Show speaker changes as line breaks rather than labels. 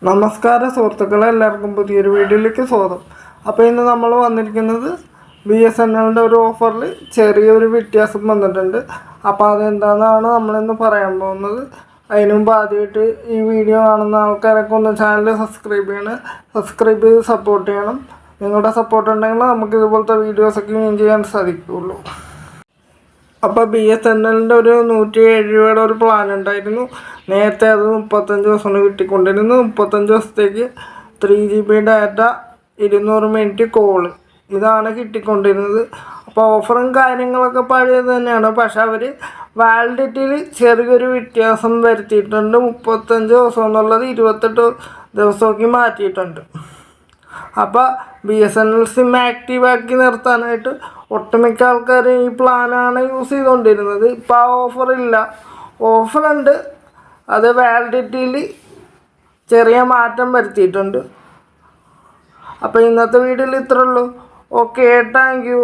നമസ്കാരം സുഹൃത്തുക്കളെ, എല്ലാവർക്കും പുതിയൊരു വീഡിയോയിലേക്ക് സ്വാഗതം. അപ്പോൾ ഇന്ന് നമ്മൾ വന്നിരിക്കുന്നത് BSNLൻ്റെ ഒരു ഓഫറിൽ ചെറിയൊരു വ്യത്യാസം വന്നിട്ടുണ്ട്. അപ്പോൾ അതെന്താണെന്നാണ് നമ്മളിന്ന് പറയാൻ പോകുന്നത്. അതിനു മുമ്പ് ആദ്യമായിട്ട് ഈ വീഡിയോ കാണുന്ന ആൾക്കാരൊക്കെ ഒന്ന് ചാനൽ സബ്സ്ക്രൈബ് ചെയ്ത് സപ്പോർട്ട് ചെയ്യണം. നിങ്ങളുടെ സപ്പോർട്ട് ഉണ്ടെങ്കിൽ നമുക്ക് ഇതുപോലത്തെ വീഡിയോസൊക്കെ ഇനിയും ചെയ്യാൻ സാധിക്കുകയുള്ളൂ. അപ്പോൾ BSNLൻ്റെ ഒരു 107 രൂപയുടെ ഒരു പ്ലാൻ ഉണ്ടായിരുന്നു. നേരത്തെ അത് 35 ദിവസമാണ് കിട്ടിക്കൊണ്ടിരുന്നു. 35 ദിവസത്തേക്ക് 3GB ഡാറ്റ, 200 മിനിറ്റ് കോള്, ഇതാണ് കിട്ടിക്കൊണ്ടിരുന്നത്. അപ്പോൾ ഓഫറും കാര്യങ്ങളൊക്കെ പഴയത് തന്നെയാണ്. പക്ഷെ അവർ വാലിഡിറ്റിയിൽ ചെറിയൊരു വ്യത്യാസം വരുത്തിയിട്ടുണ്ട്. 35 ദിവസം എന്നുള്ളത് 28 ദിവസമൊക്കെ മാറ്റിയിട്ടുണ്ട്. അപ്പോൾ BSNL സിം ആക്റ്റീവാക്കി നിർത്താനായിട്ട് ഒട്ടുമിക്ക ആൾക്കാരും ഈ പ്ലാനാണ് യൂസ് ചെയ്തുകൊണ്ടിരുന്നത്. ഇപ്പോൾ ആ ഓഫറുണ്ട്. അത് വാലിഡിറ്റിയിൽ ചെറിയ മാറ്റം വരുത്തിയിട്ടുണ്ട്. അപ്പോൾ ഇന്നത്തെ വീഡിയോയിൽ ഇത്രേ ഉള്ളൂ. Okay, thank you.